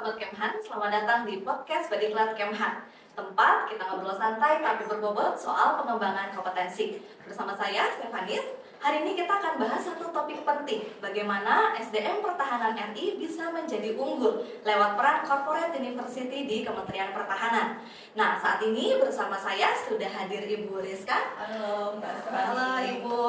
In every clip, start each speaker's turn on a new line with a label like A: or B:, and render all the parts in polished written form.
A: Sobat Kemhan, selamat datang di podcast Badiklat Kemhan. Tempat kita ngobrol santai tapi berbobot soal pengembangan kompetensi. Bersama saya, Stefanis. Hari ini kita akan bahas satu topik penting, bagaimana SDM Pertahanan RI bisa menjadi unggul lewat peran Corporate University di Kementerian Pertahanan. Nah, saat ini bersama saya sudah hadir Ibu Rizka.
B: Halo, Mbak Stefanis.
A: Halo, Ibu.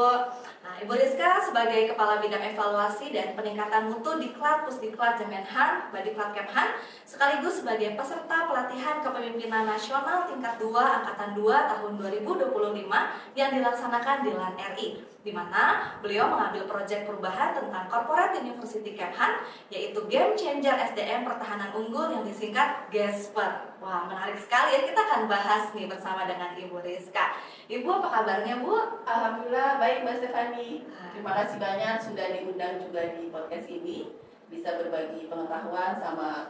A: Nah, Ibu Rizka sebagai Kepala Bidang Evaluasi dan Peningkatan Mutu Diklat Pusdiklat Kemenhan, Badiklat Kemhan, sekaligus sebagai peserta pelatihan kepemimpinan nasional tingkat 2 Angkatan 2 tahun 2025 yang dilaksanakan di LAN RI, di mana beliau mengambil proyek perubahan tentang Corporate University Kemhan, yaitu Game Changer SDM Pertahanan Unggul yang disingkat GESPER. Wah, menarik sekali ya, kita akan bahas nih bersama dengan Ibu Rizka. Ibu, apa kabarnya, Bu?
B: Alhamdulillah baik, Mbak Stefani. Terima kasih banyak sudah diundang juga di podcast ini, bisa berbagi pengetahuan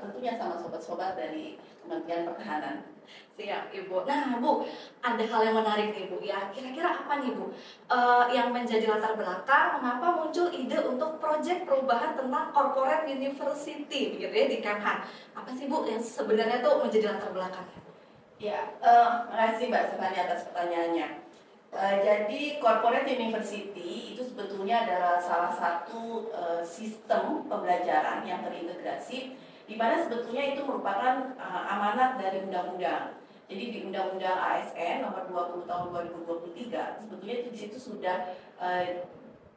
B: tentunya sama sobat-sobat dari Kementerian Pertahanan.
A: Siap, Ibu. Nah, Bu, ada hal yang menarik nih, Bu. Ya, kira-kira apa nih, Bu, yang menjadi latar belakang mengapa muncul ide untuk proyek perubahan tentang Corporate University, begitu ya, di Kemhan? Apa sih, Bu, yang sebenarnya tuh menjadi latar belakangnya?
B: Ya, makasih Mbak Stefani atas pertanyaannya. Jadi Corporate University itu sebetulnya adalah salah satu sistem pembelajaran yang terintegrasi, di mana sebetulnya itu merupakan amanat dari undang-undang. Jadi di Undang-Undang ASN nomor 20 tahun 2023 sebetulnya itu di situ sudah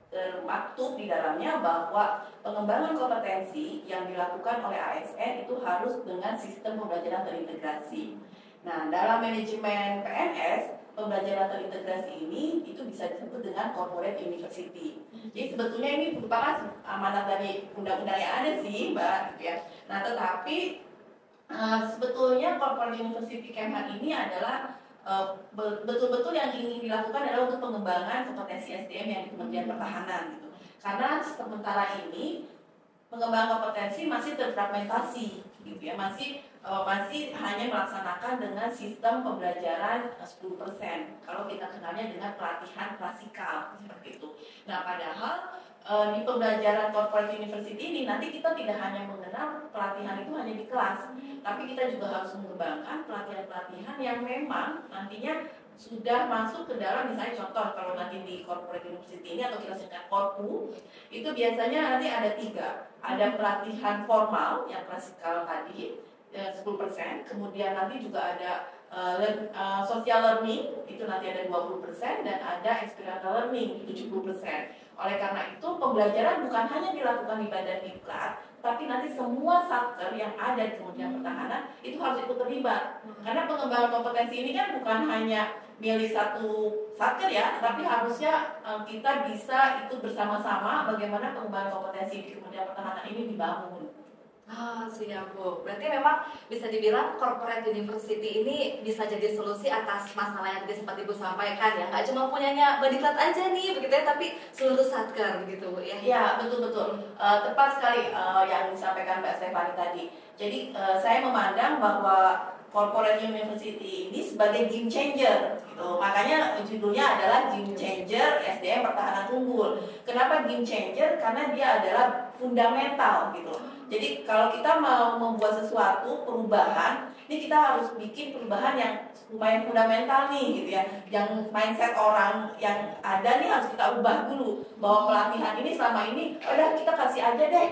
B: termaktub di dalamnya bahwa pengembangan kompetensi yang dilakukan oleh ASN itu harus dengan sistem pembelajaran terintegrasi. Nah, dalam manajemen PNS, pembelajaran terintegrasi ini itu bisa disebut dengan Corporate University. Jadi sebetulnya ini merupakan amanat dari undang-undang yang ada sih, Mbak, gitu ya. Nah, tetapi sebetulnya Corporate University Kemhan ini adalah betul-betul yang ingin dilakukan adalah untuk pengembangan kompetensi SDM yang di Kementerian Pertahanan gitu. Karena sementara ini pengembangan kompetensi masih terfragmentasi gitu ya, masih hanya melaksanakan dengan sistem pembelajaran 10%. Kalau kita kenalnya dengan pelatihan klasikal seperti itu. Nah, padahal di pembelajaran Corporate University ini nanti kita tidak hanya mengenal pelatihan itu hanya di kelas, tapi kita juga harus mengembangkan pelatihan-pelatihan yang memang nantinya sudah masuk ke dalam, misalnya contoh kalau nanti di Corporate University ini atau kita singkat Korpu, itu biasanya nanti ada 3. Ada pelatihan formal yang klasikal tadi 10%, kemudian nanti juga ada social learning itu nanti ada 20% dan ada experiential learning 70%. Oleh karena itu pembelajaran bukan hanya dilakukan di badan diklat, tapi nanti semua satker yang ada di Kementerian Pertahanan itu harus ikut terlibat. Karena pengembangan kompetensi ini kan bukan hanya milih satu satker ya, tapi harusnya kita bisa ikut bersama-sama bagaimana pengembangan kompetensi di Kementerian Pertahanan ini dibangun.
A: Siap, Bu. Berarti memang bisa dibilang Corporate University ini bisa jadi solusi atas masalah yang tadi sempat Ibu sampaikan ya. Nggak cuma punyanya Badiklat aja nih, begitu ya, tapi seluruh satker begitu, Bu ya.
B: Ya, betul-betul. Tepat sekali yang disampaikan Mbak Stefani tadi. Jadi saya memandang bahwa Corporate University ini sebagai game changer gitu. Makanya judulnya adalah Game Changer SDM Pertahanan Unggul. Kenapa game changer? Karena dia adalah fundamental gitu. Jadi kalau kita mau membuat sesuatu perubahan, ini kita harus bikin perubahan yang lumayan fundamental nih gitu ya. Yang mindset orang yang ada nih harus kita ubah dulu. Bahwa pelatihan ini selama ini, udah kita kasih aja deh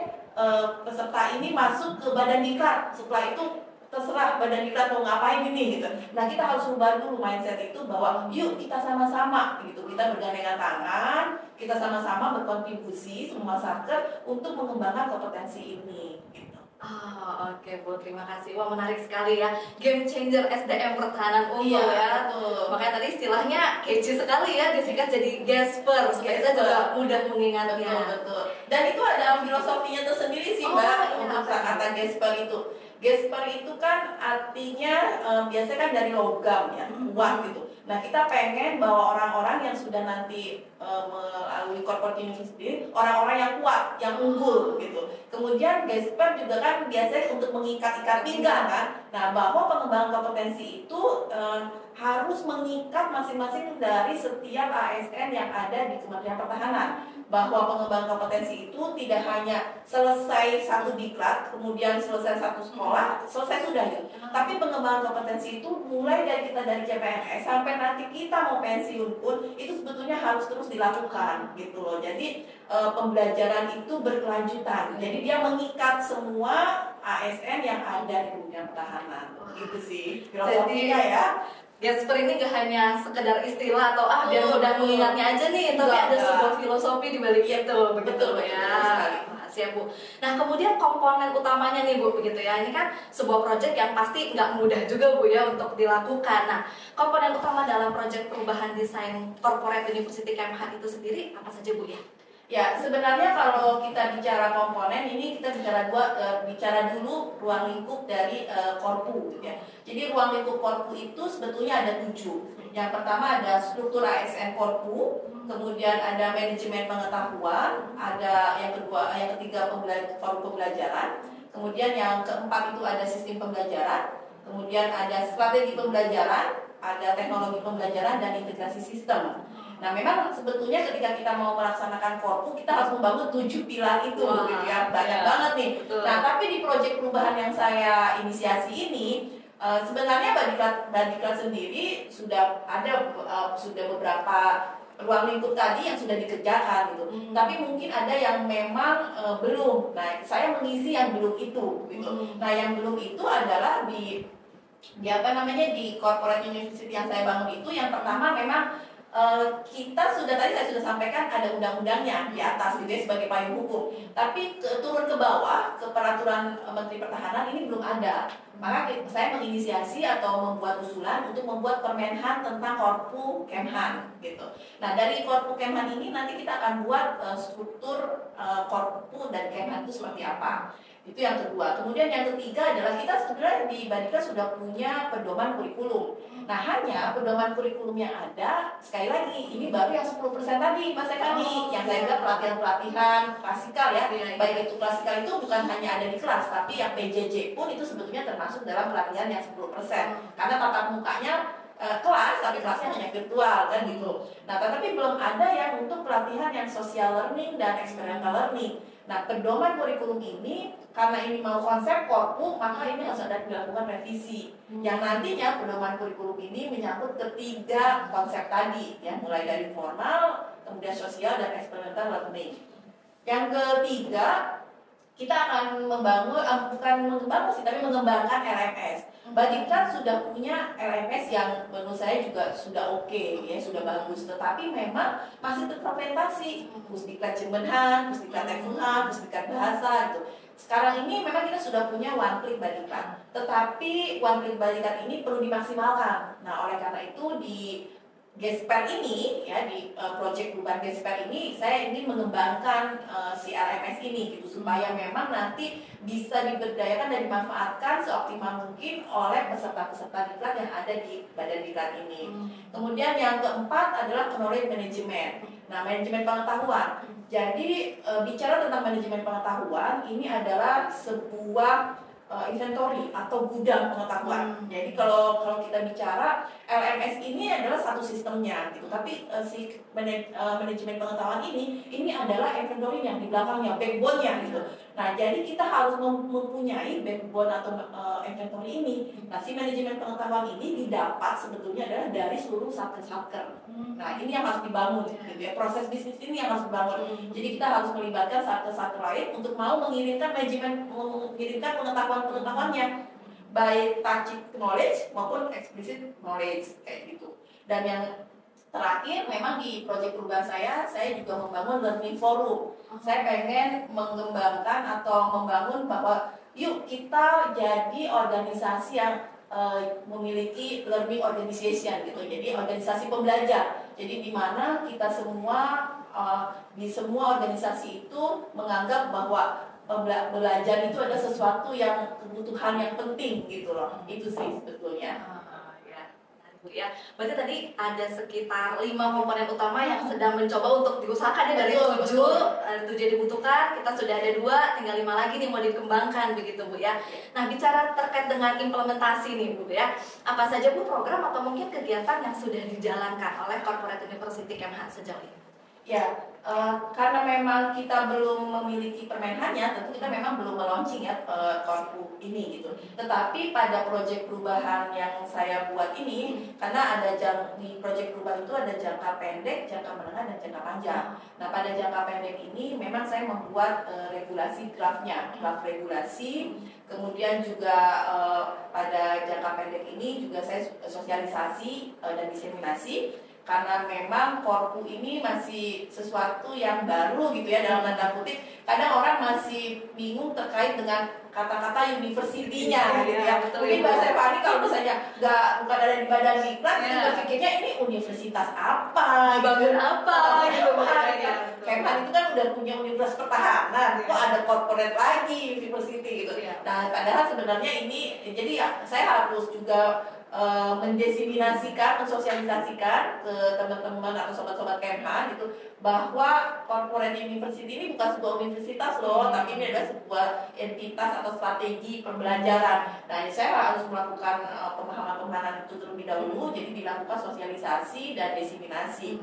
B: peserta ini masuk ke badan diklat. Setelah itu terserah badan diklat mau ngapain ini gitu. Nah, kita harus ubah dulu mindset itu bahwa yuk kita sama-sama gitu. Kita bergandengan tangan, kita sama-sama berkontribusi semua satker untuk mengembangkan kompetensi ini gitu.
A: Oke, Bu, terima kasih. Wah, menarik sekali ya. Game Changer SDM Pertahanan Unggul ya.
B: Betul.
A: Makanya tadi istilahnya catchy sekali ya, disingkat jadi GESPER supaya kita juga mudah mengingatnya.
B: Betul. Dan itu ada filosofinya tersendiri sih, Mbak, untuk kata GESPER itu. GESPER itu kan artinya biasanya kan dari logam ya, uang gitu. Nah, kita pengen bahwa orang-orang yang sudah nanti melalui Corporate University, orang-orang yang kuat, yang unggul gitu. Kemudian GESPER juga kan biasanya untuk mengikat-ikat pinggang kan. Nah, bahwa pengembangan kompetensi itu harus mengikat masing-masing dari setiap ASN yang ada di Kementerian Pertahanan, bahwa pengembangan kompetensi itu tidak hanya selesai satu diklat, kemudian selesai satu sekolah, selesai sudah gitu. Tapi pengembangan kompetensi itu mulai dari kita dari CPNS sampai nanti kita mau pensiun pun itu sebetulnya harus terus dilakukan gitu loh. Jadi pembelajaran itu berkelanjutan. Jadi dia mengikat semua ASN yang ada di Kementerian Pertahanan. Gitu sih filosofinya ya.
A: Gasper ini gak hanya sekedar istilah atau biar mudah mengingatnya aja nih, tapi ada sebuah filosofi di balik itu, begitu ya. Siap Bu. Nah kemudian komponen utamanya nih Bu, begitu ya. Ini kan sebuah proyek yang pasti nggak mudah juga Bu ya untuk dilakukan. Nah komponen utama dalam proyek perubahan desain Corporate University Kemhan itu sendiri apa saja Bu ya?
B: Ya, sebenarnya kalau kita bicara komponen ini kita bicara dulu ruang lingkup dari Korpu ya. Jadi ruang lingkup Korpu itu sebetulnya ada 7. Yang pertama ada struktur ASN Korpu, kemudian ada manajemen pengetahuan, ada yang ketiga forum pembelajaran, kemudian yang keempat itu ada sistem pembelajaran, kemudian ada strategi pembelajaran, ada teknologi pembelajaran dan integrasi sistem. Nah, memang sebetulnya ketika kita mau melaksanakan Korpu, kita harus membangun 7 pilar itu, gitu ya. Banyak banget nih.
A: Betul.
B: Nah, tapi di proyek perubahan yang saya inisiasi ini, sebenarnya Badiklat sendiri sudah ada sudah beberapa ruang lingkup tadi yang sudah dikerjakan gitu. Tapi mungkin ada yang memang belum. Nah, saya mengisi yang belum itu, gitu. Nah, yang belum itu adalah di di corporate university yang saya bangun itu, yang pertama memang saya sudah sampaikan ada undang-undangnya di atas gitu ya, sebagai payung hukum. Tapi turun ke bawah ke peraturan Menteri Pertahanan ini belum ada. Maka saya menginisiasi atau membuat usulan untuk membuat Permenhan tentang Korpu Kemhan gitu. Nah, dari Korpu Kemhan ini nanti kita akan buat struktur Korpu dan Kemhan itu seperti apa. Itu yang kedua. Kemudian yang ketiga adalah kita sebenarnya di Badiklat sudah punya pedoman kurikulum. Nah, hanya pedoman kurikulum yang ada, sekali lagi, ini baru yang 10% tadi, Mas Ekani, yang saya bilang pelatihan-pelatihan klasikal ya. Baik itu klasikal itu bukan hanya ada di kelas, tapi yang PJJ pun itu sebetulnya termasuk dalam pelatihan yang 10%. Karena tatap mukanya kelas, tapi kelasnya hanya virtual kan gitu. Nah, tetapi belum ada yang untuk pelatihan yang social learning dan experiential learning. Nah, pedoman kurikulum ini karena ini mau konsep Korpu, maka ini harus ada dilakukan revisi. Yang nantinya pedoman kurikulum ini menyangkut ketiga konsep tadi, ya, mulai dari formal, kemudian sosial dan experiential learning. Yang ketiga, kita akan mengembangkan LMS. Badiklat sudah punya LMS yang menurut saya juga sudah oke, ya, sudah bagus. Tetapi memang masih terfragmentasi. Pusdiklat Jemberhan, Pusdiklat FUH, Pusdiklat Bahasa gitu. Sekarang ini memang kita sudah punya One Click Badiklat. Tetapi One Click Badiklat ini perlu dimaksimalkan. Nah, oleh karena itu di Gesper ini, ya, di proyek perubahan Gesper ini, saya ingin mengembangkan si LMS ini gitu, supaya memang nanti bisa diberdayakan dan dimanfaatkan seoptimal mungkin oleh peserta-peserta diklat yang ada di badan diklat ini. Kemudian yang keempat adalah knowledge management. Nah, manajemen pengetahuan. Jadi bicara tentang manajemen pengetahuan, ini adalah sebuah inventory atau gudang pengetahuan. Jadi kalau kita bicara LMS ini adalah satu sistemnya gitu, tapi si manajemen pengetahuan ini adalah inventory yang di belakangnya, backbone-nya gitu. Nah, jadi kita harus mempunyai backbone atau inventory ini. Nah, si manajemen pengetahuan ini didapat sebetulnya adalah dari seluruh satker-satker. Nah, ini yang harus dibangun gitu ya. Proses bisnis ini yang harus dibangun. Jadi kita harus melibatkan satker-satker lain untuk mau mengirimkan pengetahuan-pengetahuannya, baik tacit knowledge maupun explicit knowledge kayak gitu. Dan yang terakhir, memang di proyek perubahan saya juga membangun learning forum. Saya pengen mengembangkan atau membangun bahwa yuk kita jadi organisasi yang memiliki learning organization gitu. Jadi organisasi pembelajar. Jadi di mana kita semua di semua organisasi itu menganggap bahwa belajar itu ada sesuatu yang kebutuhan yang penting gitu loh. Itu sih sebetulnya.
A: Bu ya. Berarti tadi ada sekitar 5 komponen utama yang sedang mencoba untuk diusahakan ya, dari 7 yang dibutuhkan, kita sudah ada 2, tinggal 5 lagi nih mau dikembangkan begitu Bu ya. Nah, bicara terkait dengan implementasi nih Bu ya, apa saja Bu program atau mungkin kegiatan yang sudah dijalankan oleh Corporate University Kemhan sejauh ini?
B: Ya, karena memang kita belum memiliki permenhannya, tentu kita memang belum meluncing ya Korpu ini gitu. Tetapi pada proyek perubahan yang saya buat ini, karena ada di proyek perubahan itu ada jangka pendek, jangka menengah, dan jangka panjang. Nah, pada jangka pendek ini memang saya membuat regulasi draft regulasi. Kemudian juga pada jangka pendek ini juga saya sosialisasi dan diseminasi. Karena memang Korpu ini masih sesuatu yang baru gitu ya, dalam tanda kutip. Kadang orang masih bingung terkait dengan kata-kata universitinya gitu ya. Mungkin bahasa Fani kalau misalnya bukan ada di badan diklat, kita pikirnya ini universitas apa,
A: bangun apa gitu.
B: Kemhan itu kan udah punya universitas pertahanan, kok ada corporate lagi university gitu. Nah, padahal sebenarnya ini, jadi ya, saya harus juga mendesiminasikan, mensosialisasikan ke teman-teman atau sobat-sobat Kemhan itu bahwa corporate university ini bukan sebuah universitas loh, tapi ini adalah sebuah entitas atau strategi pembelajaran. Nah, saya harus melakukan pemahaman-pemahaman itu terlebih dahulu, jadi dilakukan sosialisasi dan desiminasi.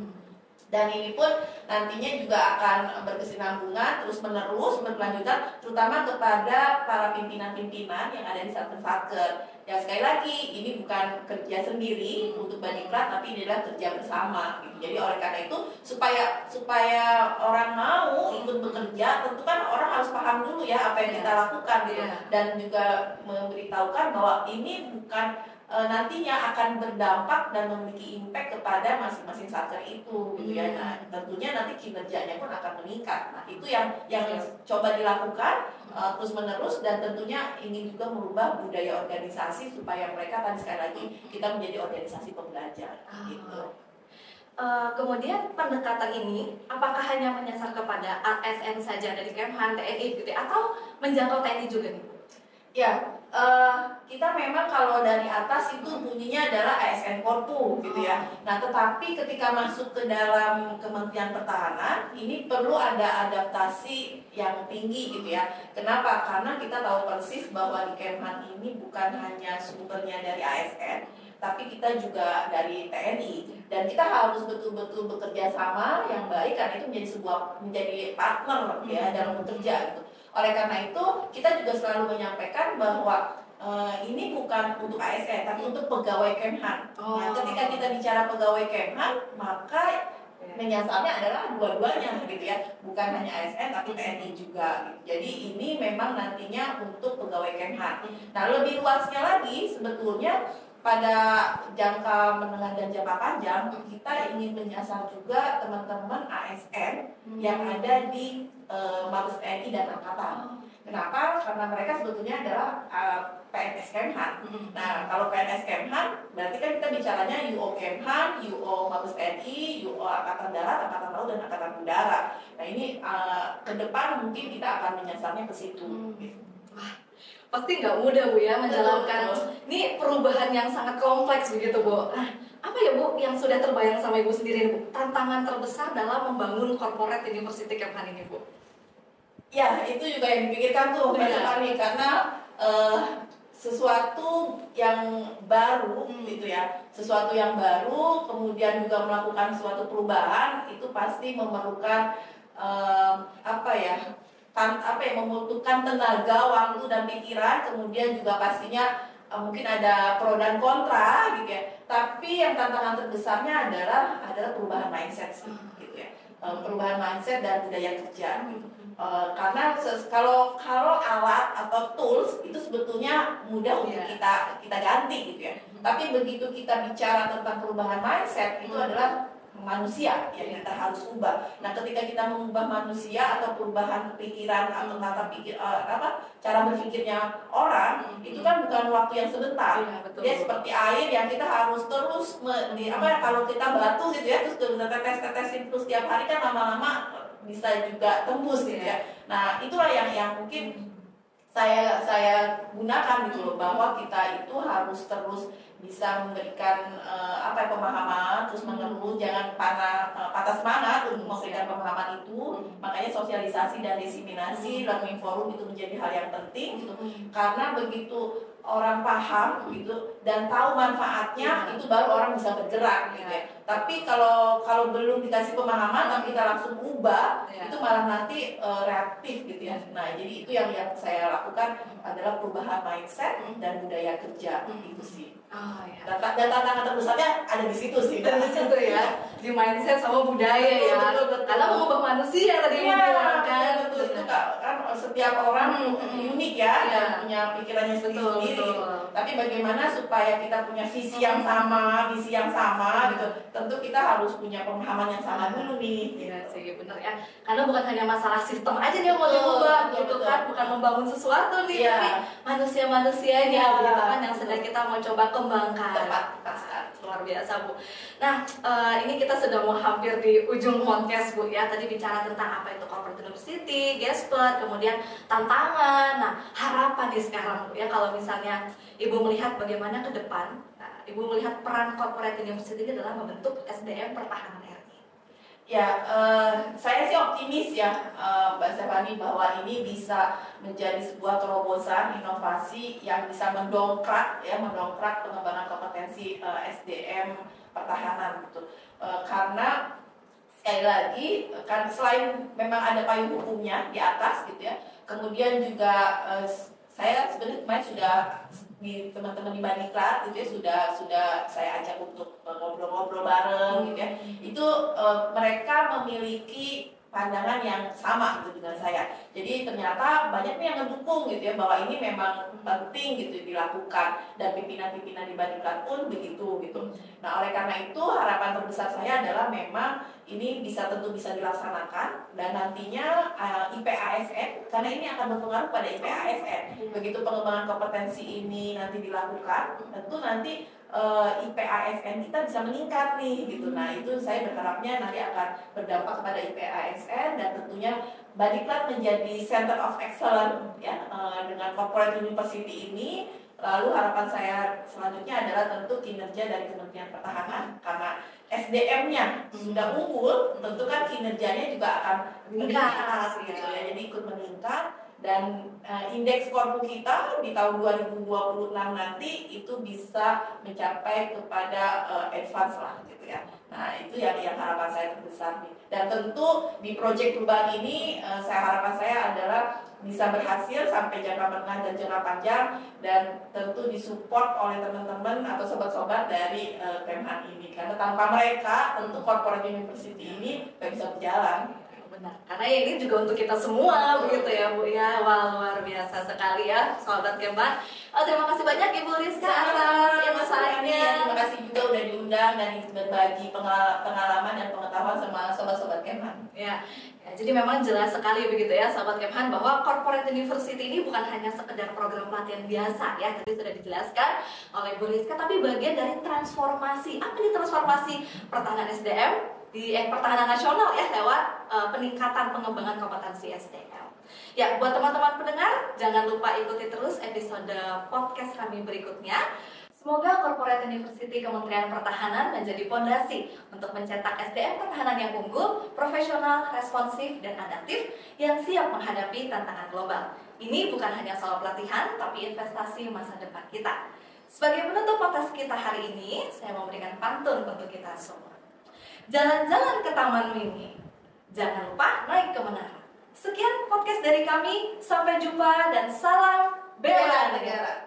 B: Dan ini pun nantinya juga akan berkesinambungan terus-menerus berkelanjutan, terutama kepada para pimpinan-pimpinan yang ada di satker-satker. Ya, sekali lagi ini bukan kerja sendiri untuk Badiklat, tapi ini adalah kerja bersama gitu. Jadi oleh karena itu supaya orang mau ikut bekerja, tentu kan orang harus paham dulu ya apa yang kita lakukan gitu. Dan juga memberitahukan bahwa ini bukan nantinya akan berdampak dan memiliki impact kepada masing-masing satker itu gitu ya. Nah, tentunya nanti kinerjanya pun akan meningkat. Nah, itu yang coba dilakukan terus menerus, dan tentunya ingin juga merubah budaya organisasi supaya mereka, tadi sekali lagi, kita menjadi organisasi pembelajar gitu.
A: Kemudian pendekatan ini apakah hanya menyasar kepada ASN saja dari Kemhan, TNI gitu ya, atau menjangkau TNI juga nih?
B: Ya, kita memang kalau dari atas itu bunyinya adalah ASN Korpu gitu ya. Nah, tetapi ketika masuk ke dalam Kementerian Pertahanan, ini perlu ada adaptasi yang tinggi gitu ya. Kenapa? Karena kita tahu persis bahwa di Kemhan ini bukan hanya sumbernya dari ASN, tapi kita juga dari TNI, dan kita harus betul-betul bekerja sama yang baik, karena itu menjadi partner ya dalam bekerja gitu. Oleh karena itu, kita juga selalu menyampaikan bahwa ini bukan untuk ASN, tapi untuk pegawai Kemhan. Nah, ketika kita bicara pegawai Kemhan, maka menyasarnya adalah dua-duanya gitu ya, bukan hanya ASN tapi TNI juga. Jadi ini memang nantinya untuk pegawai Kemhan. Nah, lebih luasnya lagi sebetulnya pada jangka menengah dan jangka panjang, kita ingin menyasar juga teman-teman ASN yang ada di Mabes TNI dan Angkatan. Kenapa? Karena mereka sebetulnya adalah PNS Kemhan. Nah, kalau PNS Kemhan, berarti kan kita bicaranya UO Kemhan, UO Mabes TNI, UO Angkatan Darat, Angkatan Laut, dan Angkatan Udara. Nah, ini ke depan mungkin kita akan menyasarnya ke situ.
A: Pasti nggak mudah Bu ya menjalankan ini perubahan yang sangat kompleks begitu Bu. Nah, apa ya Bu yang sudah terbayang sama Ibu sendiri Bu, tantangan terbesar dalam membangun Corporate University Kemhan ini Bu?
B: Ya, itu juga yang dipikirkan tuh banyak kali, karena sesuatu yang baru gitu ya, sesuatu yang baru, kemudian juga melakukan suatu perubahan, itu pasti memerlukan membutuhkan tenaga, waktu, dan pikiran. Kemudian juga pastinya mungkin ada pro dan kontra gitu ya. Tapi yang tantangan terbesarnya adalah perubahan mindset sih, gitu ya. Perubahan mindset dan budaya kerja. Karena kalau alat atau tools itu sebetulnya mudah untuk kita ganti gitu ya. Tapi begitu kita bicara tentang perubahan mindset, itu adalah manusia yang kita harus ubah. Nah, ketika kita mengubah manusia atau perubahan pikiran atau cara berpikirnya orang, itu kan bukan waktu yang sebentar. Dia seperti air yang kita harus terus kalau kita batu gitu ya, terus kita tetesin terus tiap hari, kan lama-lama bisa juga tembus gitu ya. Nah, itulah yang mungkin saya gunakan gitu loh, bahwa kita itu harus terus bisa memberikan pemahaman, terus mengeluh, jangan patah semangat untuk memberikan pemahaman itu. Makanya sosialisasi dan diseminasi learning forum itu menjadi hal yang penting gitu. Karena begitu orang paham gitu dan tahu manfaatnya, itu baru orang bisa bergerak gitu ya. Tapi kalau belum dikasih pemahaman tapi kita langsung ubah, itu malah nanti reaktif gitu ya. Nah, jadi itu yang saya lakukan adalah perubahan mindset dan budaya kerja itu sih.
A: Oh, ya.
B: Dan tantangan terbesarnya ada di situ sih.
A: Di situ ya, di mindset sama budaya ya.
B: Betul.
A: Karena mengubah manusia tadi
B: Iya,
A: bilang kan.
B: betul. Itu kan setiap orang unik ya, dan punya pikirannya sendiri. Tapi bagaimana supaya kita punya visi yang sama, misi yang sama gitu. Tentu kita harus punya pemahaman yang sama dulu nih.
A: Iya sih, benar ya. Karena bukan hanya masalah sistem aja nih yang mau diubah gitu kan, bukan membangun sesuatu nih, tapi manusia-manusianya gitu kan yang sedang kita mau coba kembangkan.
B: Tepat.
A: Luar biasa Bu. Nah, ini kita sudah mau hampir di ujung podcast Bu ya. Tadi bicara tentang apa itu corporate university, Gesper, kemudian tantangan. Nah, harapan nih sekarang Bu ya, kalau misalnya Ibu melihat bagaimana ke depan. Nah, Ibu melihat peran corporate university ini adalah membentuk SDM pertahanan RI.
B: Ya, saya sih optimis ya, Mbak Stephanie, bahwa ini bisa menjadi sebuah terobosan inovasi yang bisa mendongkrak pengembangan kompetensi SDM pertahanan gitu. Karena sekali lagi kan selain memang ada payung hukumnya di atas gitu ya, kemudian juga saya sebenarnya kemarin sudah di teman-teman di Badiklat gitu ya, sudah saya ajak untuk ngobrol-ngobrol bareng gitu ya. Itu mereka memiliki pandangan yang sama gitu dengan saya. Jadi ternyata banyak yang mendukung gitu ya, bahwa ini memang penting gitu dilakukan, dan pimpinan-pimpinan di Badiklat pun begitu gitu. Nah, oleh karena itu harapan terbesar saya adalah memang ini tentu bisa dilaksanakan, dan nantinya IPASN, karena ini akan berpengaruh pada IPASN. Begitu pengembangan kompetensi ini nanti dilakukan, tentu nanti IPASN kita bisa meningkat nih gitu. Nah, itu saya berharapnya nanti akan berdampak kepada IPASN, dan tentunya Badiklat menjadi Center of Excellence ya, dengan Corporate University ini. Lalu harapan saya selanjutnya adalah tentu kinerja dari Kementerian Pertahanan, karena SDM-nya sudah unggul, tentu kan kinerjanya juga akan meningkat gitu ya. Jadi ikut meningkat, dan indeks korpu kita di tahun 2026 nanti itu bisa mencapai kepada advance lah gitu ya. Nah, itu yang harapan saya terbesar nih. Dan tentu di proyek perubahan ini harapan saya adalah bisa berhasil sampai jangka menengah dan jangka panjang, dan tentu disupport oleh teman-teman atau sobat-sobat dari Kemhan ini, karena tanpa mereka tentu corporate university ini tidak bisa berjalan.
A: Benar, karena ini juga untuk kita semua begitu ya Bu ya. Wah, luar biasa sekali ya sahabat Kemhan. Terima kasih banyak Ibu Rizka atas insight-nya.
B: Terima kasih juga udah diundang dan berbagi pengalaman dan pengetahuan sama sobat-sobat Kemhan.
A: Ya, jadi memang jelas sekali begitu ya sahabat Kemhan, bahwa corporate university ini bukan hanya sekedar program pelatihan biasa ya, tadi sudah dijelaskan oleh Bu Rizka, tapi bagian dari transformasi. Apa nih transformasi pertahanan SDM di pertahanan nasional ya, lewat peningkatan pengembangan kompetensi SDM. Ya, buat teman-teman pendengar, jangan lupa ikuti terus episode podcast kami berikutnya. Semoga Corporate University Kementerian Pertahanan menjadi fondasi untuk mencetak SDM pertahanan yang unggul, profesional, responsif, dan adaptif yang siap menghadapi tantangan global. Ini bukan hanya soal pelatihan, tapi investasi masa depan kita. Sebagai penutup podcast kita hari ini, saya memberikan pantun untuk kita semua. Jalan-jalan ke Taman Mini, jangan lupa naik ke menara. Sekian podcast dari kami, sampai jumpa dan salam bela negara.